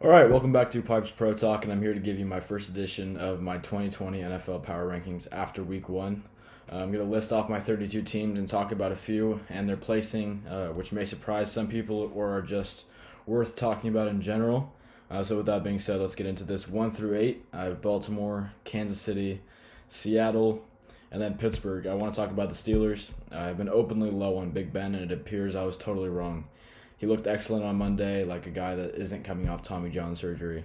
All right, welcome back to Pipes Pro Talk, and I'm here to give you my first edition of my 2020 NFL Power Rankings after Week 1. I'm going to list off my 32 teams and talk about a few and their placing, which may surprise some people or are just worth talking about in general. So with that being said, let's get into this. 1 through 8, I have Baltimore, Kansas City, Seattle, and then Pittsburgh. I want to talk about the Steelers. I've been openly low on Big Ben, and it appears I was totally wrong. He looked excellent on Monday, like a guy that isn't coming off Tommy John surgery.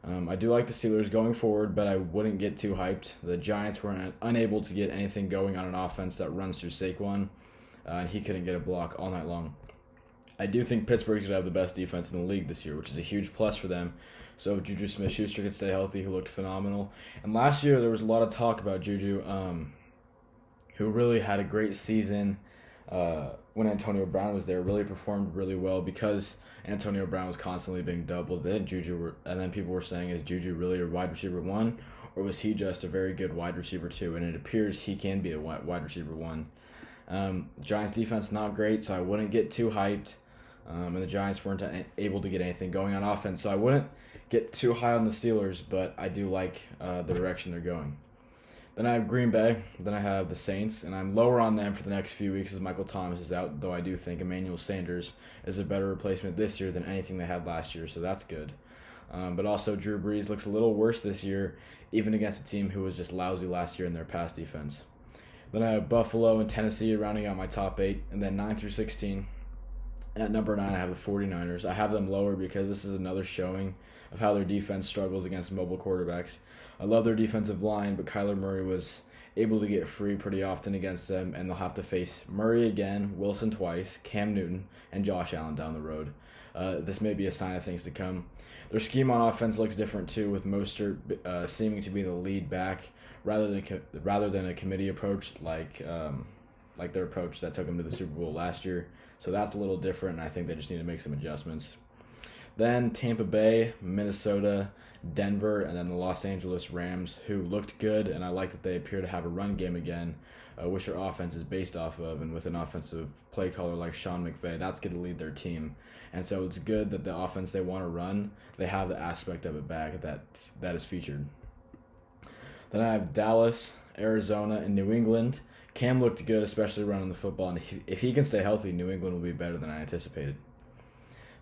I do like the Steelers going forward, but I wouldn't get too hyped. The Giants were unable to get anything going on an offense that runs through Saquon, and he couldn't get a block all night long. I do think Pittsburgh's going to have the best defense in the league this year, which is a huge plus for them. So if Juju Smith-Schuster could stay healthy, who looked phenomenal. And last year there was a lot of talk about Juju, who really had a great season when Antonio Brown was there, really performed really well because Antonio Brown was constantly being doubled. Then people were saying, is Juju really a wide receiver 1, or was he just a very good wide receiver 2? And it appears he can be a wide receiver 1. Giants defense not great, so I wouldn't get too hyped. And the Giants weren't able to get anything going on offense, so I wouldn't get too high on the Steelers, but I do like the direction they're going. Then I have Green Bay. Then I have the Saints, and I'm lower on them for the next few weeks as Michael Thomas is out, though I do think Emmanuel Sanders is a better replacement this year than anything they had last year, so that's good. But also Drew Brees looks a little worse this year, even against a team who was just lousy last year in their pass defense. Then I have Buffalo and Tennessee rounding out my top 8, and then 9 through 16. At number 9, I have the 49ers. I have them lower because this is another showing of how their defense struggles against mobile quarterbacks. I love their defensive line, but Kyler Murray was able to get free pretty often against them, and they'll have to face Murray again, Wilson twice, Cam Newton, and Josh Allen down the road. This may be a sign of things to come. Their scheme on offense looks different too, with Mostert seeming to be the lead back rather than a committee approach like their approach that took them to the Super Bowl last year. So that's a little different, and I think they just need to make some adjustments. Then Tampa Bay, Minnesota, Denver, and then the Los Angeles Rams, who looked good, and I like that they appear to have a run game again, which their offense is based off of, and with an offensive play caller like Sean McVay, that's going to lead their team. And so it's good that the offense they want to run, they have the aspect of it back that is featured. Then I have Dallas, Arizona, and New England. Cam looked good, especially running the football, and if he can stay healthy, New England will be better than I anticipated.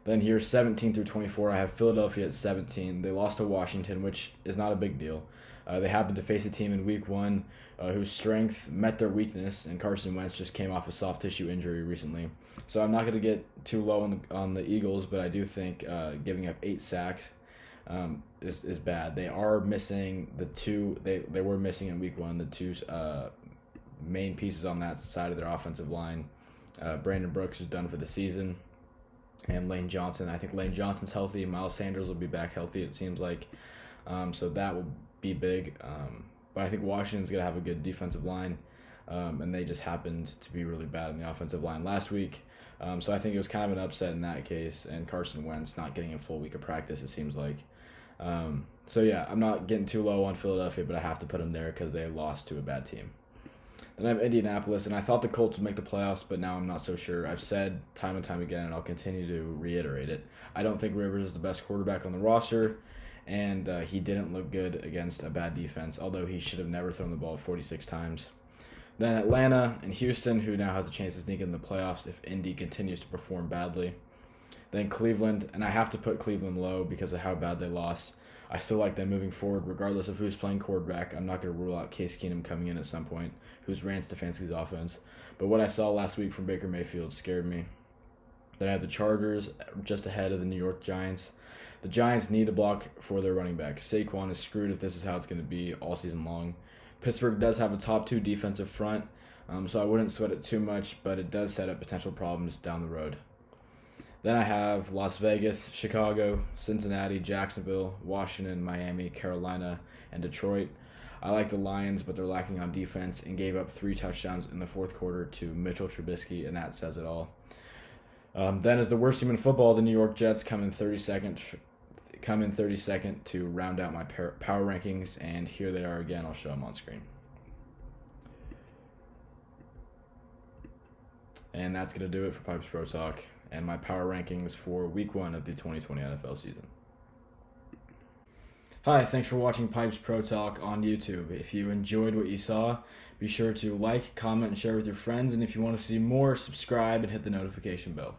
Then here, 17 through 24, I have Philadelphia at 17. They lost to Washington, which is not a big deal. They happened to face a team in Week 1 whose strength met their weakness, and Carson Wentz just came off a soft tissue injury recently. So I'm not going to get too low on the Eagles, but I do think giving up 8 sacks is bad. They are missing the two. They were missing in Week 1 the two main pieces on that side of their offensive line. Brandon Brooks is done for the season. And Lane Johnson. I think Lane Johnson's healthy. Miles Sanders will be back healthy, it seems like. So that will be big. But I think Washington's going to have a good defensive line. And they just happened to be really bad in the offensive line last week. So I think it was kind of an upset in that case. And Carson Wentz not getting a full week of practice, it seems like. So yeah, I'm not getting too low on Philadelphia, but I have to put them there because they lost to a bad team. Then I have Indianapolis, and I thought the Colts would make the playoffs, but now I'm not so sure. I've said time and time again, and I'll continue to reiterate it. I don't think Rivers is the best quarterback on the roster, and he didn't look good against a bad defense, although he should have never thrown the ball 46 times. Then Atlanta and Houston, who now has a chance to sneak in the playoffs if Indy continues to perform badly. Then Cleveland, and I have to put Cleveland low because of how bad they lost. I still like them moving forward, regardless of who's playing quarterback. I'm not going to rule out Case Keenum coming in at some point, who's Rance Stefanski's offense. But what I saw last week from Baker Mayfield scared me. Then I have the Chargers just ahead of the New York Giants. The Giants need a block for their running back. Saquon is screwed if this is how it's going to be all season long. Pittsburgh does have a top 2 defensive front, so I wouldn't sweat it too much, but it does set up potential problems down the road. Then I have Las Vegas, Chicago, Cincinnati, Jacksonville, Washington, Miami, Carolina, and Detroit. I like the Lions, but they're lacking on defense and gave up 3 touchdowns in the fourth quarter to Mitchell Trubisky, and that says it all. Then as the worst team in football, the New York Jets come in 32nd to round out my power rankings, and here they are again. I'll show them on screen. And that's going to do it for Pipes Pro Talk and my power rankings for Week 1 of the 2020 NFL season. Hi, thanks for watching Pipes Pro Talk on YouTube. If you enjoyed what you saw, be sure to like, comment, and share with your friends. And if you want to see more, subscribe and hit the notification bell.